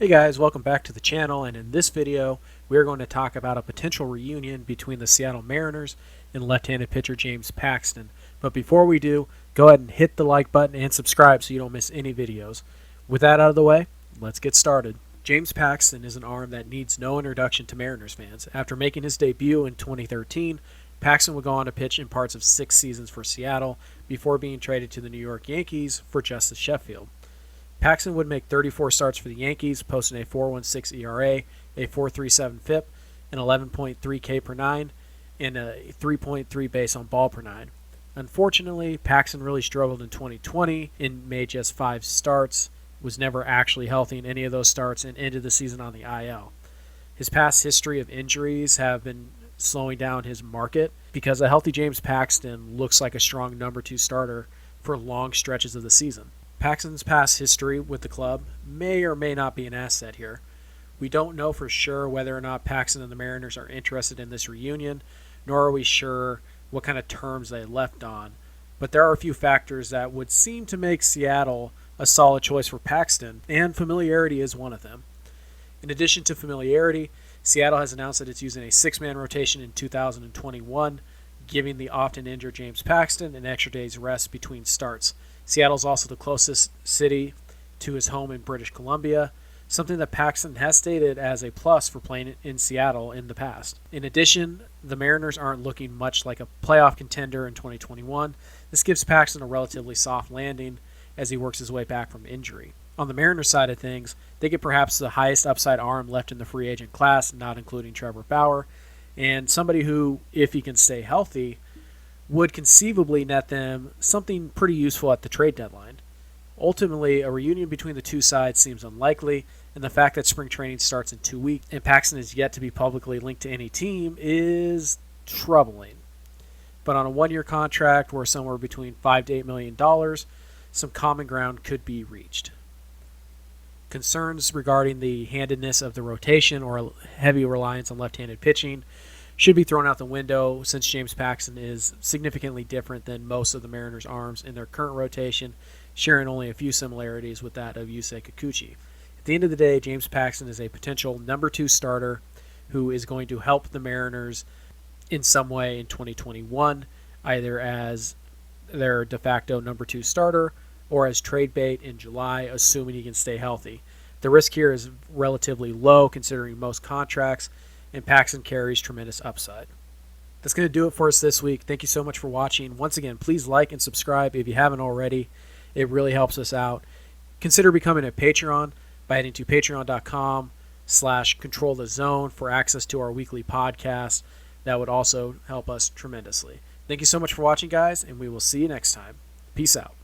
Hey guys, welcome back to the channel, and in this video we're going to talk about a potential reunion between the Seattle Mariners and left-handed pitcher James Paxton. But before we do, go ahead and hit the like button and subscribe so you don't miss any videos. With that out of the way, let's get started. James Paxton is an arm that needs no introduction to Mariners fans. After making his debut in 2013, Paxton would go on to pitch in parts of 6 seasons for Seattle before being traded to the New York Yankees for Justice Sheffield. Paxton would make 34 starts for the Yankees, posting a 4.16 ERA, a 4.37 FIP, an 11.3 K per nine, and a 3.3 base on ball per nine. Unfortunately, Paxton really struggled in 2020 and made just 5 starts, was never actually healthy in any of those starts, and ended the season on the IL. His past history of injuries have been slowing down his market because a healthy James Paxton looks like a strong number 2 starter for long stretches of the season. Paxton's past history with the club may or may not be an asset here. We don't know for sure whether or not Paxton and the Mariners are interested in this reunion, nor are we sure what kind of terms they left on. But there are a few factors that would seem to make Seattle a solid choice for Paxton, and familiarity is one of them. In addition to familiarity, Seattle has announced that it's using a 6-man rotation in 2021, giving the often injured James Paxton an extra day's rest between starts. Seattle is also the closest city to his home in British Columbia, something that Paxton has stated as a plus for playing in Seattle in the past. In addition, the Mariners aren't looking much like a playoff contender in 2021. This gives Paxton a relatively soft landing as he works his way back from injury. On the Mariners side of things, they get perhaps the highest upside arm left in the free agent class, not including Trevor Bauer, and somebody who, if he can stay healthy, would conceivably net them something pretty useful at the trade deadline. Ultimately, a reunion between the two sides seems unlikely, and the fact that spring training starts in 2 weeks and Paxton is yet to be publicly linked to any team is troubling. But on a 1-year contract worth somewhere between $5 to $8 million, some common ground could be reached. Concerns regarding the handedness of the rotation or heavy reliance on left-handed pitching should be thrown out the window since James Paxton is significantly different than most of the Mariners' arms in their current rotation, sharing only a few similarities with that of Yusei Kikuchi. At the end of the day, James Paxton is a potential number 2 starter who is going to help the Mariners in some way in 2021, either as their de facto number 2 starter or as trade bait in July, assuming he can stay healthy. The risk here is relatively low considering most contracts, and Paxton carries tremendous upside. That's going to do it for us this week. Thank you so much for watching. Once again, please like and subscribe if you haven't already. It really helps us out. Consider becoming a Patreon by heading to patreon.com/controlthezone for access to our weekly podcast. That would also help us tremendously. Thank you so much for watching, guys, and we will see you next time. Peace out.